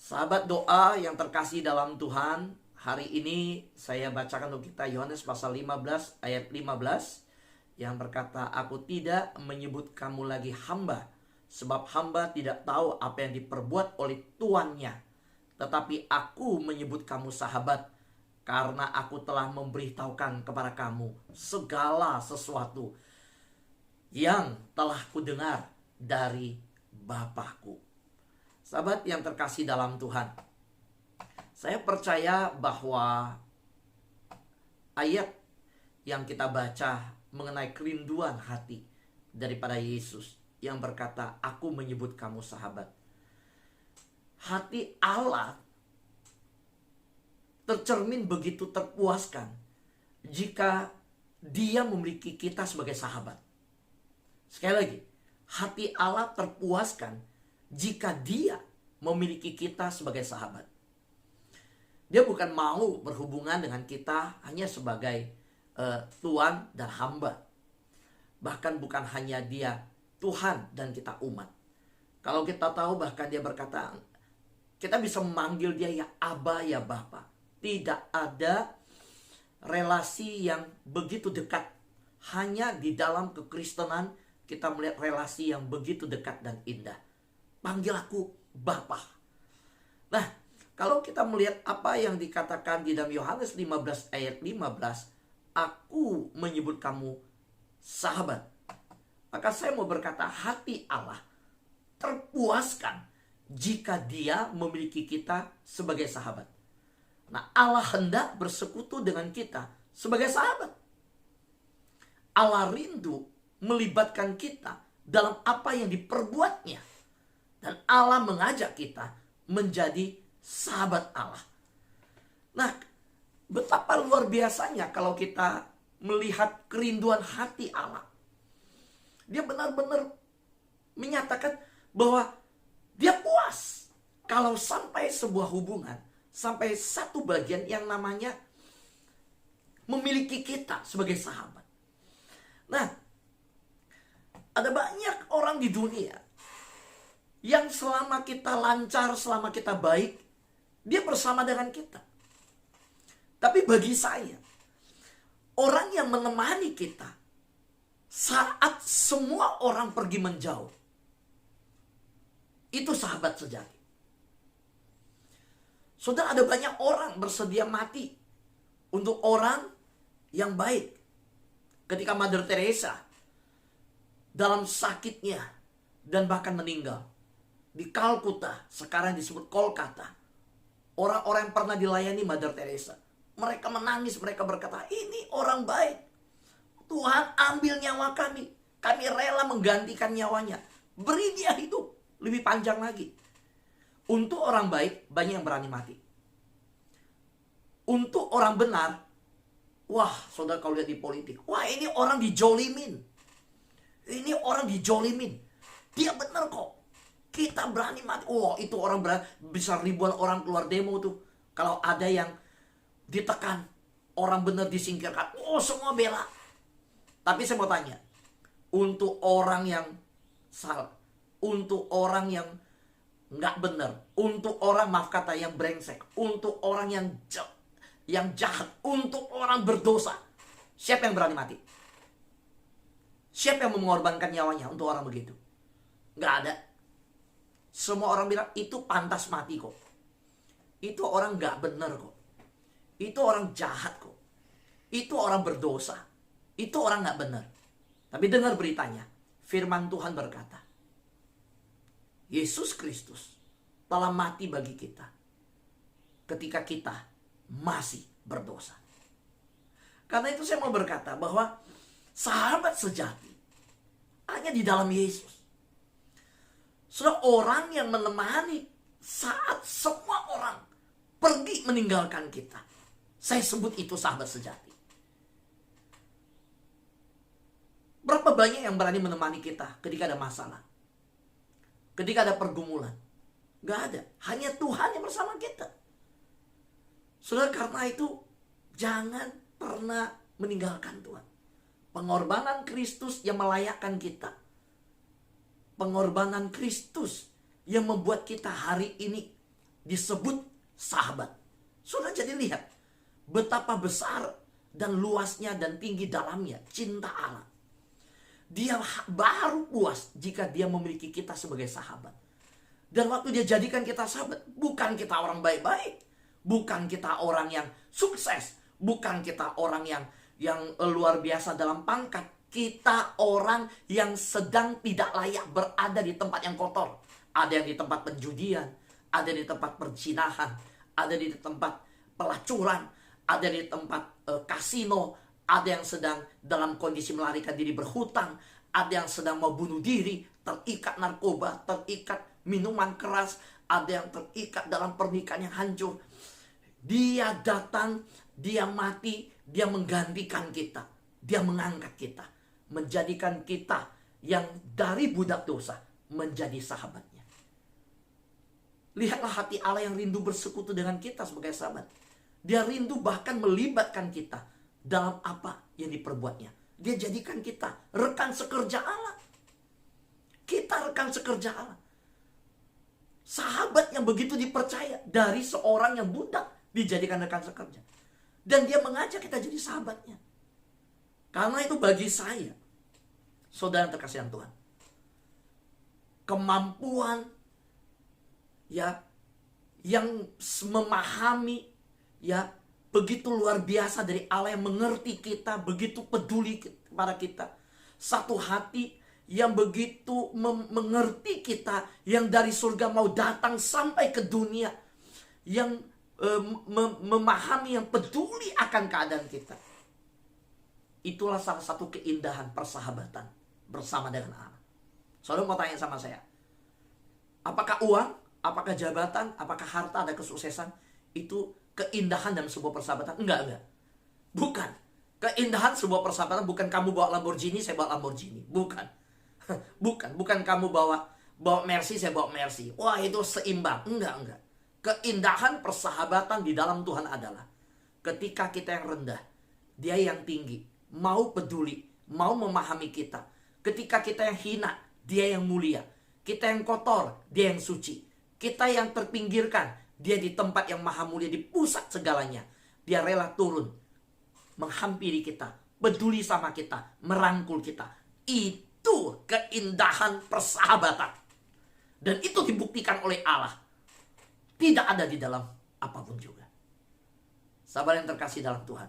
Sahabat doa yang terkasih dalam Tuhan, hari ini saya bacakan untuk kita Yohanes pasal 15 ayat 15 yang berkata, "Aku tidak menyebut kamu lagi hamba, sebab hamba tidak tahu apa yang diperbuat oleh tuannya. Tetapi aku menyebut kamu sahabat, karena aku telah memberitahukan kepada kamu segala sesuatu yang telah kudengar dari Bapakku." Sahabat yang terkasih dalam Tuhan, saya percaya bahwa ayat yang kita baca mengenai kerinduan hati daripada Yesus yang berkata, "Aku menyebut kamu sahabat." Hati Allah tercermin begitu terpuaskan jika Dia memiliki kita sebagai sahabat. Sekali lagi, hati Allah terpuaskan jika Dia memiliki kita sebagai sahabat. Dia bukan mau berhubungan dengan kita hanya sebagai tuan dan hamba. Bahkan bukan hanya Dia Tuhan dan kita umat. Kalau kita tahu, bahkan Dia berkata, kita bisa memanggil Dia ya Aba, ya Bapa. Tidak ada relasi yang begitu dekat. Hanya di dalam kekristenan kita melihat relasi yang begitu dekat dan indah. Panggil aku Bapa. Nah, kalau kita melihat apa yang dikatakan di dalam Yohanes 15 ayat 15, "Aku menyebut kamu sahabat." Maka saya mau berkata, hati Allah terpuaskan jika Dia memiliki kita sebagai sahabat. Nah, Allah hendak bersekutu dengan kita sebagai sahabat. Allah rindu melibatkan kita dalam apa yang diperbuatnya. Dan Allah mengajak kita menjadi sahabat Allah. Nah, betapa luar biasanya kalau kita melihat kerinduan hati Allah. Dia benar-benar menyatakan bahwa Dia puas kalau sampai sebuah hubungan, sampai satu bagian yang namanya memiliki kita sebagai sahabat. Nah, ada banyak orang di dunia yang selama kita lancar, selama kita baik, dia bersama dengan kita. Tapi bagi saya, orang yang menemani kita saat semua orang pergi menjauh, itu sahabat sejati. Saudara, ada banyak orang bersedia mati untuk orang yang baik. Ketika Mother Teresa dalam sakitnya dan bahkan meninggal di Kalkuta, sekarang disebut Kolkata, orang-orang yang pernah dilayani Mother Teresa, mereka menangis, mereka berkata, "Ini orang baik. Tuhan, ambil nyawa kami. Kami rela menggantikan nyawanya. Beri dia hidup lebih panjang lagi." Untuk orang baik, banyak yang berani mati. Untuk orang benar, wah, saudara, kalau lihat di politik, wah, ini orang dijolimin. Ini orang dijolimin. Dia benar kok. Kita berani mati. Oh, itu orang berani. Bisa ribuan orang keluar demo tuh. Kalau ada yang ditekan, orang benar disingkirkan, oh, semua bela. Tapi saya mau tanya, untuk orang yang salah, untuk orang yang nggak benar, untuk orang, maaf kata, yang brengsek, untuk orang yang jahat, untuk orang berdosa, siapa yang berani mati? Siapa yang mengorbankan nyawanya untuk orang begitu? Nggak ada. Semua orang bilang itu pantas mati kok. Itu orang gak benar kok. Itu orang jahat kok. Itu orang berdosa. Itu orang gak benar. Tapi dengar beritanya. Firman Tuhan berkata, Yesus Kristus telah mati bagi kita ketika kita masih berdosa. Karena itu saya mau berkata bahwa sahabat sejati hanya di dalam Yesus. Saudara, orang yang menemani saat semua orang pergi meninggalkan kita, saya sebut itu sahabat sejati. Berapa banyak yang berani menemani kita ketika ada masalah, ketika ada pergumulan? Gak ada. Hanya Tuhan yang bersama kita. Saudara, karena itu jangan pernah meninggalkan Tuhan. Pengorbanan Kristus yang melayakkan kita. Pengorbanan Kristus yang membuat kita hari ini disebut sahabat. Sudah jadi lihat betapa besar dan luasnya dan tinggi dalamnya cinta Allah. Dia baru puas jika dia memiliki kita sebagai sahabat. Dan waktu dia jadikan kita sahabat, bukan kita orang baik-baik, bukan kita orang yang sukses, bukan kita orang yang luar biasa dalam pangkat. Kita orang yang sedang tidak layak berada di tempat yang kotor. Ada yang di tempat penjudian, ada di tempat perzinahan, ada di tempat pelacuran, ada di tempat kasino, ada yang sedang dalam kondisi melarikan diri berhutang, ada yang sedang mau bunuh diri, terikat narkoba, terikat minuman keras, ada yang terikat dalam pernikahan yang hancur. Dia datang, dia mati, dia menggantikan kita, dia mengangkat kita, menjadikan kita yang dari budak dosa menjadi sahabatnya. Lihatlah hati Allah yang rindu bersekutu dengan kita sebagai sahabat. Dia rindu bahkan melibatkan kita dalam apa yang diperbuatnya. Dia jadikan kita rekan sekerja Allah. Kita rekan sekerja Allah. Sahabat yang begitu dipercaya dari seorang yang budak dijadikan rekan sekerja. Dan dia mengajak kita jadi sahabatnya. Karena itu bagi saya, saudara yang terkasih Tuhan, kemampuan ya yang memahami ya begitu luar biasa dari Allah yang mengerti kita, begitu peduli kepada kita. Satu hati yang begitu mengerti kita, yang dari surga mau datang sampai ke dunia, yang memahami, yang peduli akan keadaan kita. Itulah salah satu keindahan persahabatan bersama dengan Allah. Saudara mau tanya sama saya, apakah uang, apakah jabatan, apakah harta, ada kesuksesan itu keindahan dalam sebuah persahabatan? Enggak. Bukan. Keindahan sebuah persahabatan bukan kamu bawa Lamborghini, saya bawa Lamborghini. Bukan. Bukan kamu bawa Mercy, saya bawa Mercy. Wah, itu seimbang. Enggak. Keindahan persahabatan di dalam Tuhan adalah ketika kita yang rendah, dia yang tinggi, mau peduli, mau memahami kita. Ketika kita yang hina, dia yang mulia. Kita yang kotor, dia yang suci. Kita yang terpinggirkan, dia di tempat yang maha mulia, di pusat segalanya. Dia rela turun, menghampiri kita, peduli sama kita, merangkul kita. Itu keindahan persahabatan. Dan itu dibuktikan oleh Allah. Tidak ada di dalam apapun juga. Sahabat yang terkasih dalam Tuhan,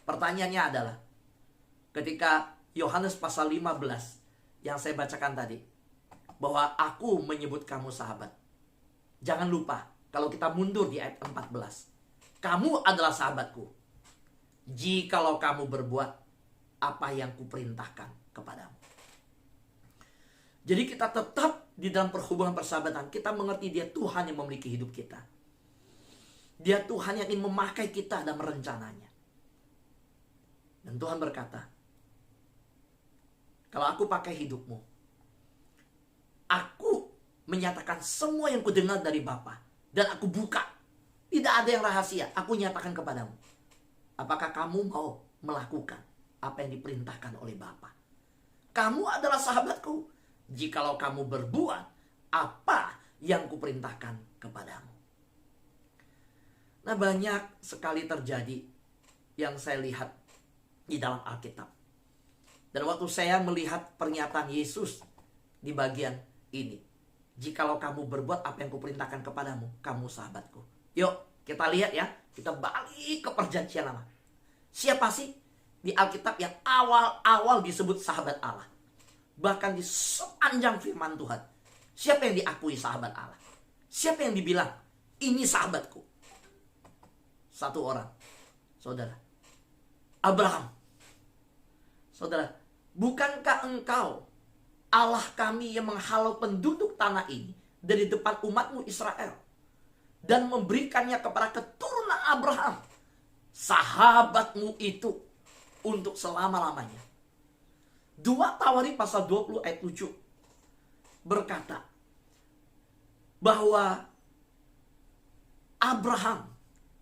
pertanyaannya adalah, ketika Yohanes pasal 15 yang saya bacakan tadi, bahwa aku menyebut kamu sahabat. Jangan lupa, kalau kita mundur di ayat 14, kamu adalah sahabatku jikalau kamu berbuat apa yang kuperintahkan kepadamu. Jadi kita tetap di dalam perhubungan persahabatan. Kita mengerti dia Tuhan yang memiliki hidup kita. Dia Tuhan yang ingin memakai kita dan merencananya. Dan Tuhan berkata, kalau aku pakai hidupmu, aku menyatakan semua yang kudengar dari Bapa, dan aku buka. Tidak ada yang rahasia, aku nyatakan kepadamu. Apakah kamu mau melakukan apa yang diperintahkan oleh Bapa? Kamu adalah sahabatku jikalau kamu berbuat apa yang kuperintahkan kepadamu. Nah, banyak sekali terjadi yang saya lihat di dalam Alkitab. Dan waktu saya melihat pernyataan Yesus di bagian ini, jikalau kamu berbuat apa yang kuperintahkan kepadamu, kamu sahabatku. Yuk kita lihat ya, kita balik ke perjanjian lama. Siapa sih di Alkitab yang awal-awal disebut sahabat Allah? Bahkan di sepanjang firman Tuhan, siapa yang diakui sahabat Allah? Siapa yang dibilang, ini sahabatku? Satu orang, saudara, Abraham. Saudara, bukankah engkau Allah kami yang menghalau penduduk tanah ini dari depan umatmu Israel, dan memberikannya kepada keturunan Abraham, sahabatmu itu, untuk selama-lamanya? 2 Tawarik pasal 20 ayat 7 berkata bahwa Abraham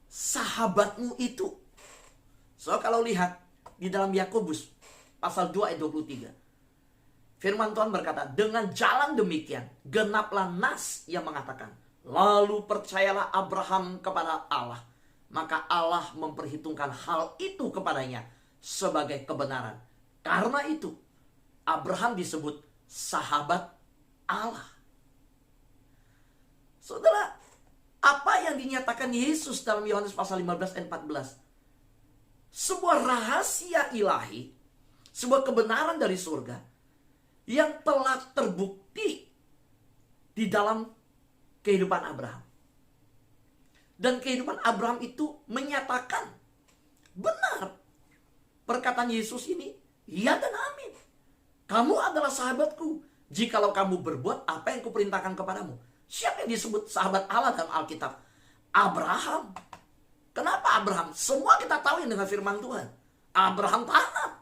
sahabatmu itu. So kalau lihat di dalam Yakobus pasal 2 ayat 23, firman Tuhan berkata, dengan jalan demikian genaplah nas yang mengatakan, Lalu percayalah Abraham kepada Allah, maka Allah memperhitungkan hal itu kepadanya sebagai kebenaran. Karena itu Abraham disebut sahabat Allah. Saudara, apa yang dinyatakan Yesus dalam Yohanes pasal 15 ayat 14? Sebuah rahasia ilahi, sebuah kebenaran dari surga yang telah terbukti di dalam kehidupan Abraham. Dan kehidupan Abraham itu menyatakan benar perkataan Yesus ini, ya dan amin. Kamu adalah sahabatku jikalau kamu berbuat apa yang kuperintahkan kepadamu. Siapa yang disebut sahabat Allah dalam Alkitab? Abraham. Kenapa Abraham? Semua kita tahu yang dengan firman Tuhan. Abraham taat.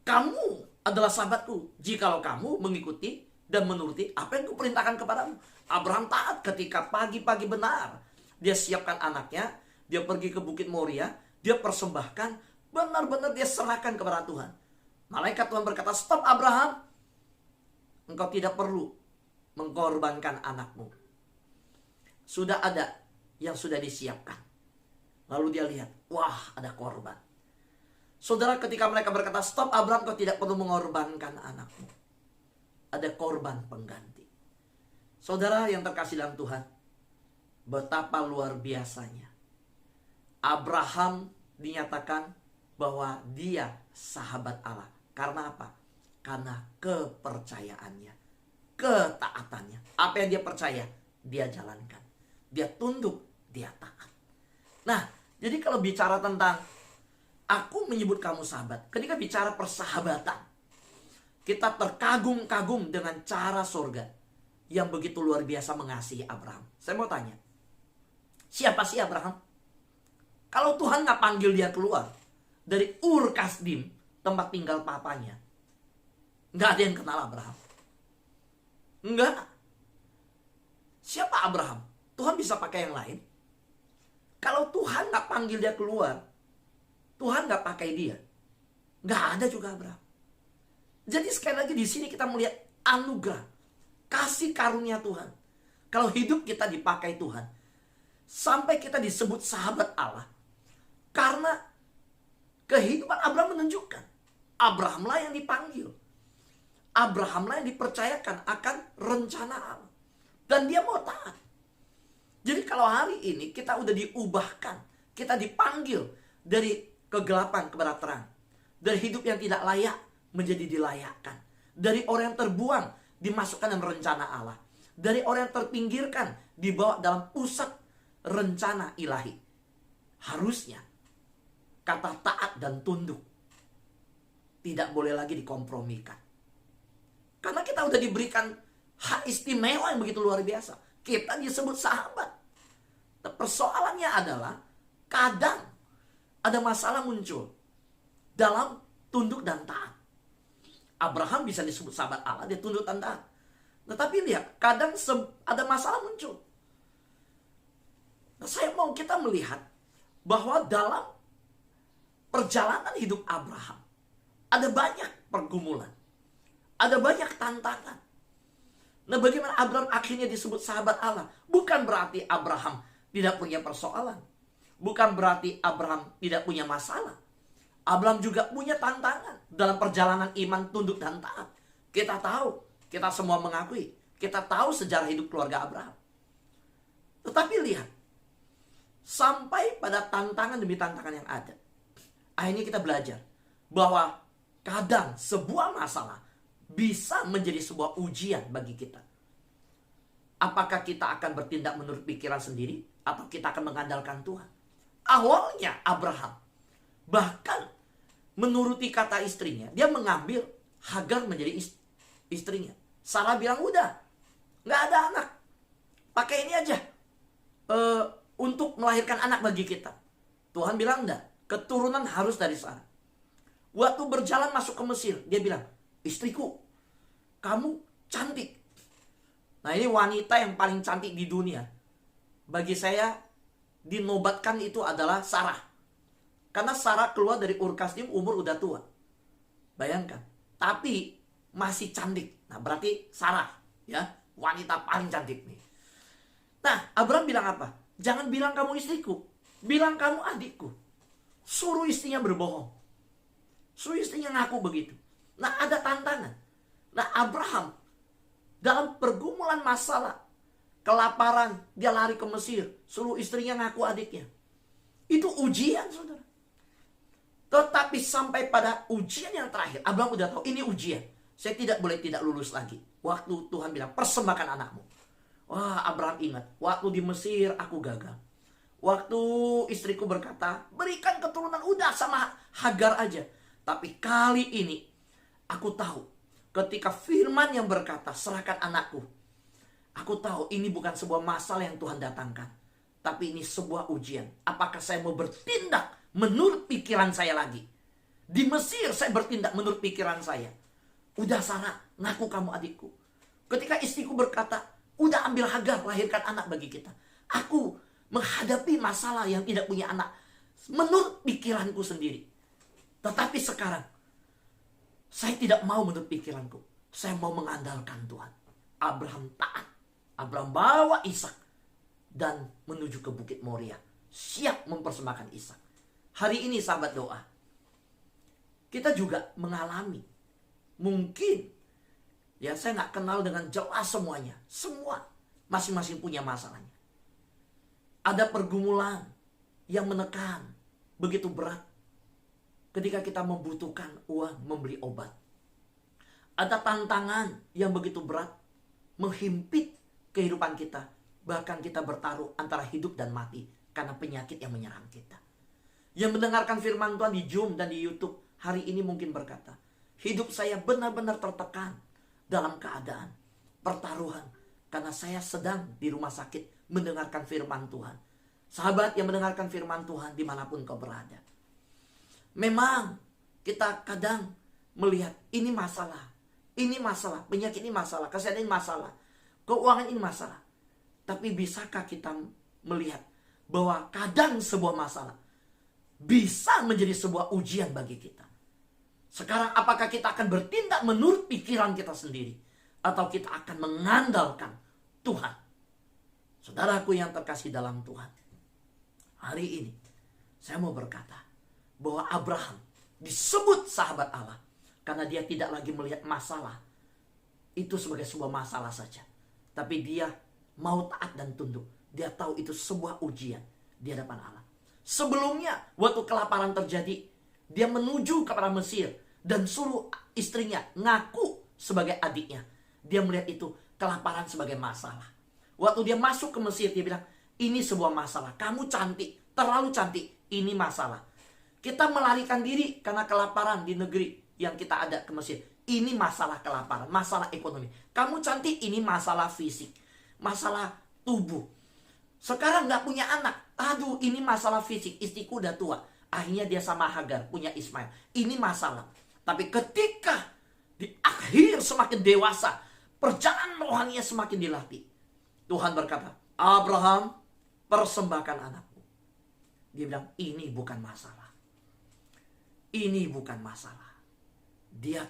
Kamu adalah sahabatku jikalau kamu mengikuti dan menuruti apa yang kuperintahkan kepadamu. Abraham taat ketika pagi-pagi benar. Dia siapkan anaknya, dia pergi ke Bukit Moria, dia persembahkan, benar-benar dia serahkan kepada Tuhan. Malaikat Tuhan berkata, stop Abraham, engkau tidak perlu mengorbankan anakmu. Sudah ada yang sudah disiapkan. Lalu dia lihat, wah ada korban. Saudara, ketika mereka berkata, stop Abraham, kau tidak perlu mengorbankan anakmu. Ada korban pengganti. Saudara yang terkasih dalam Tuhan, betapa luar biasanya Abraham dinyatakan bahwa dia sahabat Allah. Karena apa? Karena kepercayaannya, ketaatannya. Apa yang dia percaya, dia jalankan. Dia tunduk, dia taat. Nah, jadi kalau bicara tentang aku menyebut kamu sahabat, ketika bicara persahabatan, kita terkagum-kagum dengan cara surga yang begitu luar biasa mengasihi Abraham. Saya mau tanya, siapa sih Abraham? Kalau Tuhan nggak panggil dia keluar dari Ur Kasdim, tempat tinggal papanya, nggak ada yang kenal Abraham. Enggak. Siapa Abraham? Tuhan bisa pakai yang lain. Kalau Tuhan nggak panggil dia keluar, Tuhan nggak pakai dia, nggak ada juga Abraham. Jadi sekali lagi di sini kita melihat anugerah, kasih karunia Tuhan. Kalau hidup kita dipakai Tuhan, sampai kita disebut sahabat Allah, karena kehidupan Abraham menunjukkan Abrahamlah yang dipanggil, Abrahamlah yang dipercayakan akan rencana Allah, dan dia mau taat. Jadi kalau hari ini kita udah diubahkan, kita dipanggil dari kegelapan kepada terang, dari hidup yang tidak layak menjadi dilayakkan, dari orang yang terbuang dimasukkan dalam rencana Allah, dari orang yang terpinggirkan dibawa dalam pusat rencana ilahi. Harusnya kata taat dan tunduk tidak boleh lagi dikompromikan, karena kita udah diberikan hak istimewa yang begitu luar biasa. Kita disebut sahabat. Persoalannya adalah kadang ada masalah muncul dalam tunduk dan taat. Abraham bisa disebut sahabat Allah, dia tunduk dan taat. Tetapi lihat, kadang ada masalah muncul. Nah, saya mau kita melihat bahwa dalam perjalanan hidup Abraham ada banyak pergumulan, ada banyak tantangan. Nah, bagaimana Abraham akhirnya disebut sahabat Allah? Bukan berarti Abraham tidak punya persoalan, bukan berarti Abraham tidak punya masalah. Abraham juga punya tantangan dalam perjalanan iman, tunduk dan taat. Kita tahu, kita semua mengakui, kita tahu sejarah hidup keluarga Abraham. Tetapi lihat, sampai pada tantangan demi tantangan yang ada, akhirnya kita belajar bahwa kadang sebuah masalah bisa menjadi sebuah ujian bagi kita. Apakah kita akan bertindak menurut pikiran sendiri, atau kita akan mengandalkan Tuhan? Awalnya Abraham bahkan menuruti kata istrinya. Dia mengambil Hagar menjadi istrinya. Sarah bilang, udah, nggak ada anak, pakai ini aja untuk melahirkan anak bagi kita. Tuhan bilang, enggak, keturunan harus dari Sarah. Waktu berjalan masuk ke Mesir, dia bilang, istriku, kamu cantik. Nah, ini wanita yang paling cantik di dunia. Bagi saya, dinobatkan itu adalah Sarah. Karena Sarah keluar dari Ur Kasdim umur udah tua. Bayangkan. Tapi masih cantik. Nah, berarti Sarah, ya, wanita paling cantik nih. Nah, Abraham bilang apa? Jangan bilang kamu istriku, bilang kamu adikku. Suruh istrinya berbohong. Suruh istrinya ngaku begitu. Nah, ada tantangan. Nah, Abraham dalam pergumulan masalah, kelaparan, dia lari ke Mesir, suruh istrinya ngaku adiknya. Itu ujian, saudara. Tetapi sampai pada ujian yang terakhir, Abraham udah tahu ini ujian. Saya tidak boleh tidak lulus lagi. Waktu Tuhan bilang, persembahkan anakmu. Wah, Abraham ingat, waktu di Mesir aku gagal. Waktu istriku berkata, berikan keturunan, udah sama Hagar aja. Tapi kali ini, aku tahu, ketika firman yang berkata, serahkan anakku. Aku tahu ini bukan sebuah masalah yang Tuhan datangkan. Tapi ini sebuah ujian. Apakah saya mau bertindak menurut pikiran saya lagi? Di Mesir saya bertindak menurut pikiran saya. Udah Sarah, ngaku kamu adikku. Ketika istriku berkata, udah ambil Hagar, lahirkan anak bagi kita. Aku menghadapi masalah yang tidak punya anak menurut pikiranku sendiri. Tetapi sekarang, saya tidak mau menurut pikiranku. Saya mau mengandalkan Tuhan. Abraham taat. Abraham bawa Ishak dan menuju ke Bukit Moria. Siap mempersembahkan Ishak. Hari ini sahabat doa, kita juga mengalami. Mungkin, ya saya nggak kenal dengan jelas semuanya. Semua masing-masing punya masalahnya. Ada pergumulan yang menekan, begitu berat. Ketika kita membutuhkan uang membeli obat. Ada tantangan yang begitu berat, menghimpit kehidupan kita. Bahkan kita bertaruh antara hidup dan mati karena penyakit yang menyerang kita. Yang mendengarkan firman Tuhan di Zoom dan di YouTube hari ini mungkin berkata, hidup saya benar-benar tertekan dalam keadaan pertaruhan karena saya sedang di rumah sakit mendengarkan firman Tuhan. Sahabat yang mendengarkan firman Tuhan dimanapun kau berada, memang kita kadang melihat ini masalah, penyakit ini masalah, kesehatan ini masalah, keuangan ini masalah. Tapi bisakah kita melihat bahwa kadang sebuah masalah bisa menjadi sebuah ujian bagi kita? Sekarang apakah kita akan bertindak menurut pikiran kita sendiri, atau kita akan mengandalkan Tuhan? Saudaraku yang terkasih dalam Tuhan, hari ini saya mau berkata bahwa Abraham disebut sahabat Allah karena dia tidak lagi melihat masalah itu sebagai sebuah masalah saja, tapi dia mau taat dan tunduk. Dia tahu itu sebuah ujian di hadapan Allah. Sebelumnya, waktu kelaparan terjadi, dia menuju kepada Mesir dan suruh istrinya ngaku sebagai adiknya. Dia melihat itu kelaparan sebagai masalah. Waktu dia masuk ke Mesir, dia bilang, ini sebuah masalah. Kamu cantik, terlalu cantik. Ini masalah. Kita melarikan diri karena kelaparan di negeri yang kita ada ke Mesir. Ini masalah kelaparan, masalah ekonomi. Kamu cantik, ini masalah fisik, masalah tubuh. Sekarang gak punya anak. Aduh, ini masalah fisik. Istriku udah tua. Akhirnya dia sama Hagar, punya Ismail. Ini masalah. Tapi ketika di akhir semakin dewasa, perjalanan rohaninya semakin dilatih, Tuhan berkata, Abraham, persembahkan anakmu. Dia bilang, ini bukan masalah. Ini bukan masalah. Dia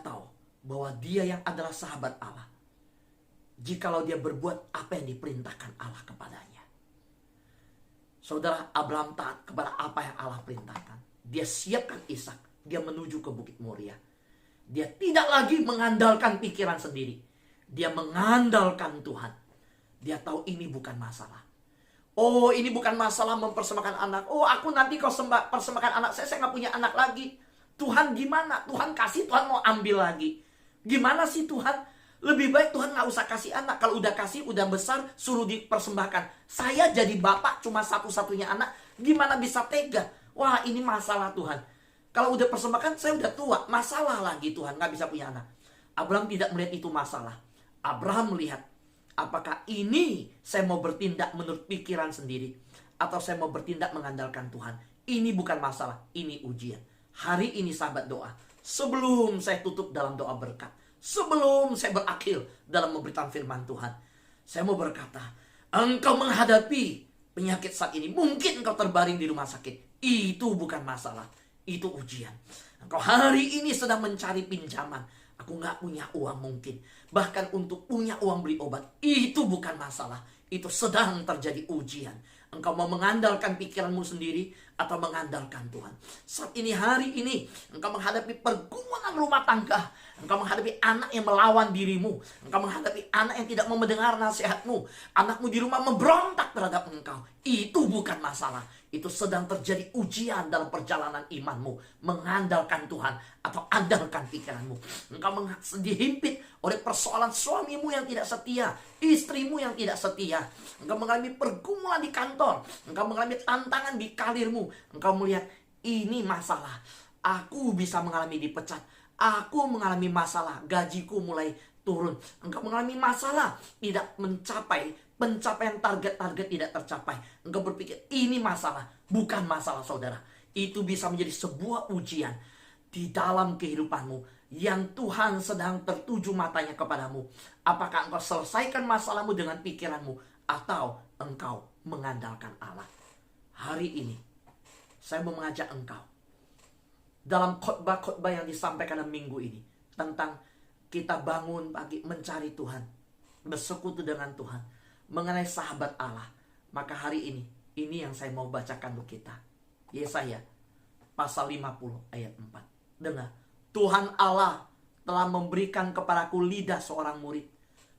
tahu bahwa dia yang adalah sahabat Allah. Jikalau dia berbuat apa yang diperintahkan Allah kepadanya. Saudara, Abraham taat kepada apa yang Allah perintahkan. Dia siapkan Ishak. Dia menuju ke Bukit Moria. Dia tidak lagi mengandalkan pikiran sendiri. Dia mengandalkan Tuhan. Dia tahu ini bukan masalah. Oh, ini bukan masalah mempersembahkan anak. Oh, aku nanti kau persembahkan anak saya gak punya anak lagi. Tuhan gimana? Tuhan kasih, Tuhan mau ambil lagi. Gimana sih Tuhan? Lebih baik Tuhan gak usah kasih anak. Kalau udah kasih, udah besar, suruh dipersembahkan. Saya jadi bapak cuma satu-satunya anak. Gimana bisa tega? Wah, ini masalah Tuhan. Kalau udah persembahkan, saya udah tua. Masalah lagi Tuhan, gak bisa punya anak. Abraham tidak melihat itu masalah. Abraham melihat, apakah ini saya mau bertindak menurut pikiran sendiri, atau saya mau bertindak mengandalkan Tuhan. Ini bukan masalah, ini ujian. Hari ini sahabat doa, sebelum saya tutup dalam doa berkat, sebelum saya berakhir dalam memberitakan firman Tuhan, saya mau berkata, engkau menghadapi penyakit saat ini, mungkin engkau terbaring di rumah sakit, itu bukan masalah, itu ujian. Engkau hari ini sedang mencari pinjaman, Aku nggak punya uang mungkin. Bahkan untuk punya uang beli obat, itu bukan masalah. Itu sedang terjadi ujian. Engkau mau mengandalkan pikiranmu sendiri atau mengandalkan Tuhan. Saat ini, hari ini, engkau menghadapi pergumulan rumah tangga. Engkau menghadapi anak yang melawan dirimu. Engkau menghadapi anak yang tidak mau mendengar nasihatmu. Anakmu di rumah memberontak terhadap engkau. Itu bukan masalah. Itu sedang terjadi ujian dalam perjalanan imanmu. Mengandalkan Tuhan atau andalkan pikiranmu. Engkau dihimpit oleh persoalan suamimu yang tidak setia, istrimu yang tidak setia. Engkau mengalami pergumulan di kantor. Engkau mengalami tantangan di karirmu. Engkau melihat ini masalah. Aku bisa mengalami dipecat. Aku mengalami masalah, gajiku mulai turun. Engkau mengalami masalah, tidak mencapai pencapaian target-target tidak tercapai. Engkau berpikir ini masalah, bukan masalah saudara. Itu bisa menjadi sebuah ujian di dalam kehidupanmu yang Tuhan sedang tertuju matanya kepadamu. Apakah engkau selesaikan masalahmu dengan pikiranmu atau engkau mengandalkan Allah? Hari ini saya mau mengajak engkau dalam khotbah-khotbah yang disampaikan dalam minggu ini tentang kita bangun pagi mencari Tuhan, bersekutu dengan Tuhan, mengenai sahabat Allah. Maka hari ini yang saya mau bacakan untuk kita. Yesaya pasal 50 ayat 4. Dengar, Tuhan Allah telah memberikan kepadaku lidah seorang murid,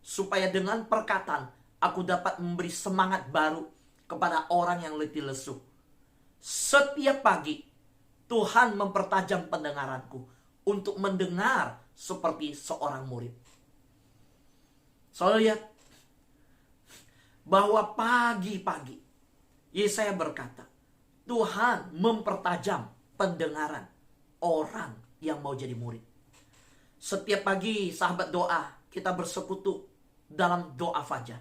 supaya dengan perkataan aku dapat memberi semangat baru kepada orang yang letih lesu. Setiap pagi Tuhan mempertajam pendengaranku untuk mendengar seperti seorang murid. Soalnya lihat bahwa pagi-pagi Yesaya berkata, Tuhan mempertajam pendengaran orang yang mau jadi murid. Setiap pagi sahabat doa, kita bersekutu dalam doa fajar.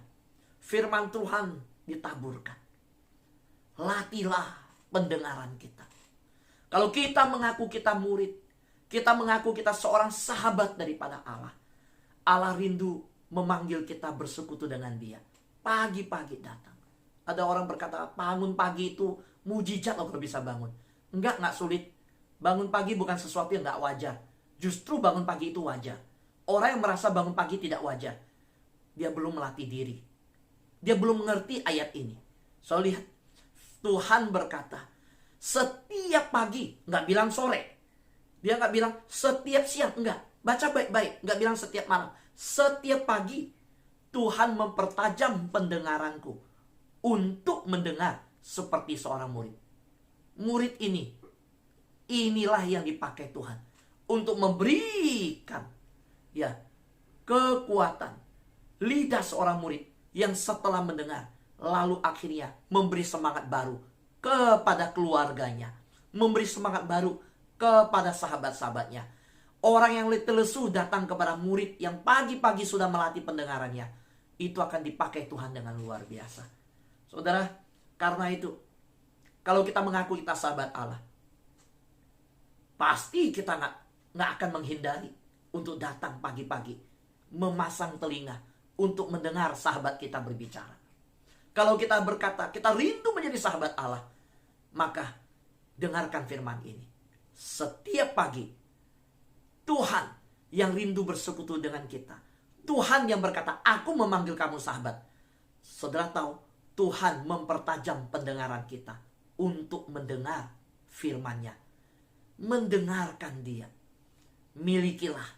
Firman Tuhan ditaburkan. Latihlah pendengaran kita. Kalau kita mengaku kita murid, kita mengaku kita seorang sahabat daripada Allah, Allah rindu memanggil kita bersekutu dengan Dia. Pagi-pagi datang. Ada orang berkata, bangun pagi itu mujizat loh kalau bisa bangun. Enggak sulit. Bangun pagi bukan sesuatu yang enggak wajar. Justru bangun pagi itu wajar. Orang yang merasa bangun pagi tidak wajar, dia belum melatih diri. Dia belum mengerti ayat ini. So lihat, Tuhan berkata, setiap pagi, nggak bilang sore. Dia nggak bilang setiap siang, enggak. Baca baik-baik, nggak bilang setiap malam. Setiap pagi, Tuhan mempertajam pendengaranku untuk mendengar seperti seorang murid. Murid inilah yang dipakai Tuhan untuk memberikan kekuatan lidah seorang murid yang setelah mendengar, lalu akhirnya memberi semangat baru kepada keluarganya, memberi semangat baru kepada sahabat-sahabatnya. Orang yang letih lesu datang kepada murid yang pagi-pagi sudah melatih pendengarannya. Itu akan dipakai Tuhan dengan luar biasa. Saudara, karena itu, kalau kita mengaku kita sahabat Allah, pasti kita nggak akan menghindari untuk datang pagi-pagi, memasang telinga untuk mendengar sahabat kita berbicara. Kalau kita berkata, kita rindu menjadi sahabat Allah, maka dengarkan firman ini. Setiap pagi, Tuhan yang rindu bersekutu dengan kita. Tuhan yang berkata, aku memanggil kamu sahabat. Saudara tahu, Tuhan mempertajam pendengaran kita untuk mendengar firman-Nya. Mendengarkan Dia. Milikilah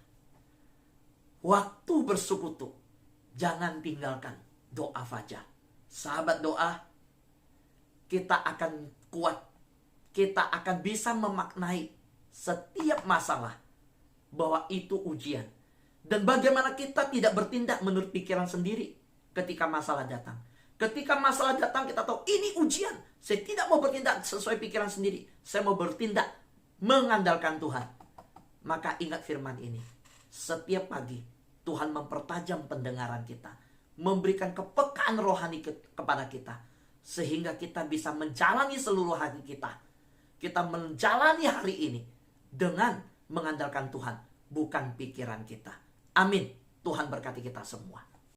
waktu bersekutu. Jangan tinggalkan doa fajar. Sahabat doa, kita akan kuat. Kita akan bisa memaknai setiap masalah bahwa itu ujian. Dan bagaimana kita tidak bertindak menurut pikiran sendiri ketika masalah datang. Ketika masalah datang kita tahu ini ujian. Saya tidak mau bertindak sesuai pikiran sendiri. Saya mau bertindak mengandalkan Tuhan. Maka ingat firman ini. Setiap pagi Tuhan mempertajam pendengaran kita. Memberikan kepekaan rohani kepada kita. Sehingga kita bisa menjalani seluruh hari kita. Kita menjalani hari ini dengan mengandalkan Tuhan. Bukan pikiran kita. Amin. Tuhan berkati kita semua.